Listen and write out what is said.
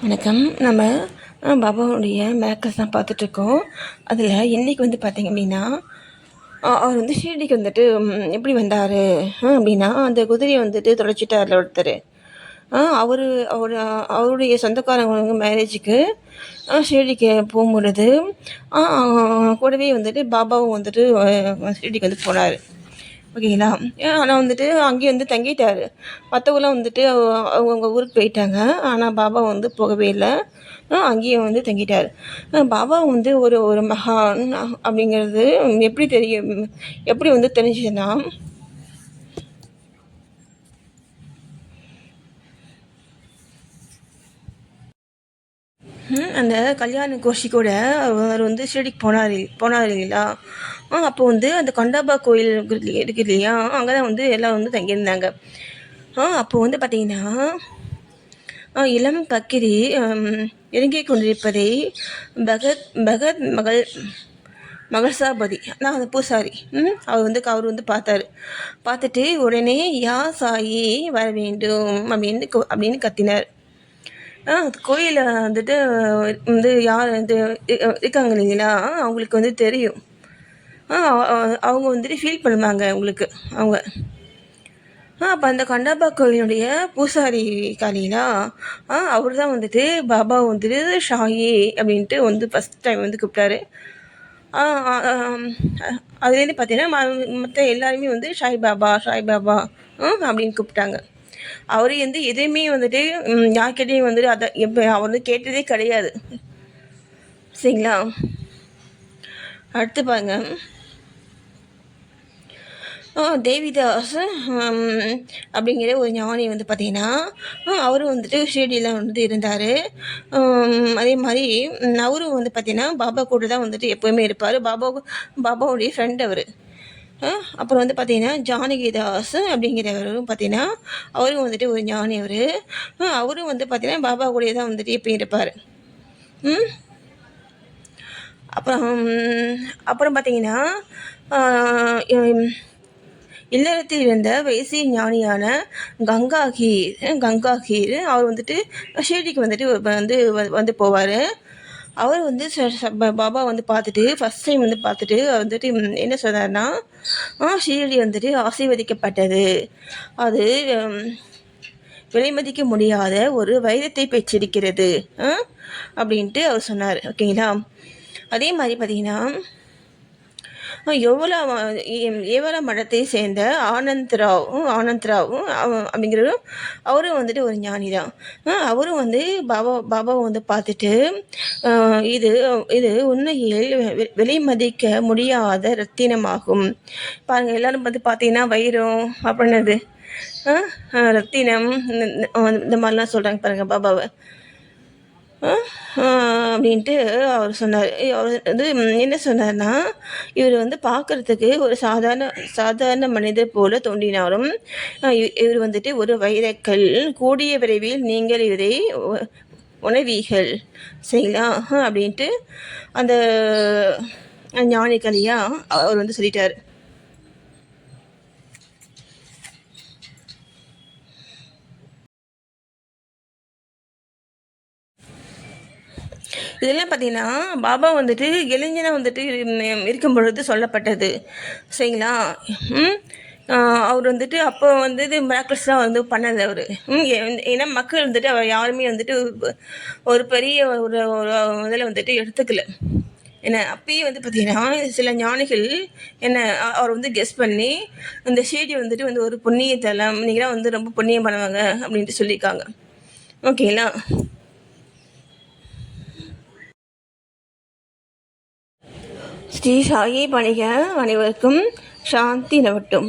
வணக்கம். நம்ம பாபாவுடைய மிராக்கிள்ஸ் தான் பார்த்துட்ருக்கோம். அதில் இன்றைக்கி வந்து பார்த்திங்க அப்படின்னா, அவர் வந்து ஷீரடிக்கு வந்துட்டு எப்படி வந்தார் அப்படின்னா, அந்த குதிரையை வந்துட்டு தொலைச்சிட்டார்ல ஒருத்தர். அவர் அவர் அவருடைய சொந்தக்காரங்க மேரேஜுக்கு ஷீரடிக்கு போகும்பொழுது கூடவே வந்துட்டு பாபாவும் வந்துட்டு ஷீரடிக்கு வந்து போனார். ஓகேங்களா. ஆனால் வந்துட்டு அங்கேயே வந்து தங்கிட்டார். மற்றவங்களாம் வந்துட்டு அவங்க ஊருக்கு போயிட்டாங்க. ஆனால் பாபா வந்து போகவே இல்லை. அங்கேயே வந்து தங்கிட்டார். பாபா வந்து ஒரு ஒரு மகான் அப்படிங்கிறது எப்படி தெரியும், எப்படி வந்து தெரிஞ்சுதுன்னா, அந்த கல்யாண கோஷி கூட அவர் வந்து ஷிரடிக்கு போனார் இல்லைங்களா. அப்போ வந்து அந்த கொண்டாபா கோயில் இருக்கு இல்லையா, அங்கே தான் வந்து எல்லாம் வந்து தங்கியிருந்தாங்க. அப்போ வந்து பார்த்திங்கன்னா, இளம் பக்கிரி இறங்கிக் கொண்டிருப்பதை பகத் மகள்சாபதி நான் அந்த பூசாரி அவர் வந்து பார்த்துட்டு உடனே யா சாயி வர வேண்டும் அப்படின்னு கத்தினார். கோயிலில் வந்துட்டு வந்து யார் வந்து இருக்காங்க இல்லைங்களா, அவங்களுக்கு வந்து தெரியும். அவங்க வந்துட்டு ஃபீல் பண்ணுவாங்க அவங்களுக்கு. அவங்க அப்போ அந்த கண்டாபா கோயிலுடைய பூசாரி காலிலா அவர் தான் வந்துட்டு பாபா வந்துட்டு ஷாயி அப்படின்ட்டு வந்து ஃபஸ்ட் டைம் வந்து கூப்பிட்டாரு. அதுலேருந்து பார்த்தீங்கன்னா மற்ற எல்லாருமே வந்து ஷாய் பாபா அப்படின்னு கூப்பிட்டாங்க. அவர் வந்து எதுவுமே வந்துட்டு யார்கிட்டையும் வந்துட்டு அதை அவர் வந்து கேட்டதே கிடையாது. சரிங்களா. அடுத்து பாருங்க, தேவிதாஸ் அப்படிங்கிற ஒரு ஞானி வந்து பார்த்திங்கன்னா, அவரும் வந்துட்டு ஷீரடியில் வந்துட்டு இருந்தார். அதே மாதிரி அவரும் வந்து பார்த்திங்கன்னா பாபா கூட தான் வந்துட்டு எப்போவுமே இருப்பார். பாபாவுடைய ஃப்ரெண்ட் அவர். அப்புறம் வந்து பார்த்திங்கன்னா ஜானகிதாஸ் அப்படிங்கிறவரும் பார்த்திங்கன்னா, அவரும் வந்துட்டு ஒரு ஞானி அவர். அவரும் வந்து பார்த்திங்கன்னா பாபா கூடயே தான் வந்துட்டு எப்பயும் இருப்பார். அப்புறம் அப்புறம் பார்த்திங்கன்னா, இல்லறத்தில் இருந்த வைசிய ஞானியான கங்காகீர் அவர் வந்துட்டு ஷீரடிக்கு வந்துட்டு வந்து போவார். அவர் வந்து பாபா வந்து பார்த்துட்டு ஃபஸ்ட் டைம் வந்து பார்த்துட்டு வந்துட்டு என்ன சொன்னார்னா, ஷீரடி வந்துட்டு ஆசீர்வதிக்கப்பட்டது, அது விலை மதிக்க முடியாத ஒரு வைரத்தை பெற்றிருக்கிறது அப்படின்ட்டு அவர் சொன்னார். ஓகேங்களா. அதே மாதிரி பார்த்தீங்கன்னா, ஏவலா மடத்தை சேர்ந்த ஆனந்த்ராவ் அப்படிங்கிறவரும் அவரும் வந்துட்டு ஒரு ஞானி தான். அவரும் வந்து பாபாவை வந்து பார்த்துட்டு இது இது உண்மையில் விலை மதிக்க முடியாத ரத்தினமாகும். பாருங்கள், எல்லாரும் வந்து பார்த்தீங்கன்னா வைரம் அப்படின்னது ரத்தினம் இந்த மாதிரிலாம் சொல்கிறாங்க பாருங்கள் பாபாவை அப்படின்ட்டு அவர் சொன்னார். அவர் வந்து என்ன சொன்னார்னா, இவர் வந்து பார்க்குறதுக்கு ஒரு சாதாரண மனிதர் போல தோன்றினாலும் இவர் வந்துட்டு ஒரு வைரக்கல், கூடிய விரைவில் நீங்கள் இவரை உணவீகள் சரிங்களா அப்படின்ட்டு அந்த ஞானிக்கலியா அவர் வந்து சொல்லிட்டார். இதெல்லாம் பார்த்தீங்கன்னா பாபா வந்துட்டு இளைஞனாக வந்துட்டு இருக்கும் பொழுது சொல்லப்பட்டது சரிங்களா. அவர் வந்துட்டு அப்போ வந்துட்டு மிராக்கிள்ஸ்லாம் வந்து பண்ணது அவர். ஏன்னா மக்கள் வந்துட்டு அவர் யாருமே வந்துட்டு ஒரு பெரிய ஒரு இதில் வந்துட்டு எடுத்துக்கல. என்ன அப்பயே வந்து பார்த்திங்கன்னா சில ஞானிகள் என்ன அவர் வந்து கெஸ் பண்ணி இந்த ஷீரடி வந்துட்டு வந்து ஒரு புண்ணிய தலம், நீங்களாம் வந்து ரொம்ப புண்ணியம் பண்ணுவாங்க அப்படின்ட்டு சொல்லியிருக்காங்க. ஓகேங்களா. ஸ்ரீ சாயி பணிக அனைவருக்கும் சாந்தி நிலவட்டும்.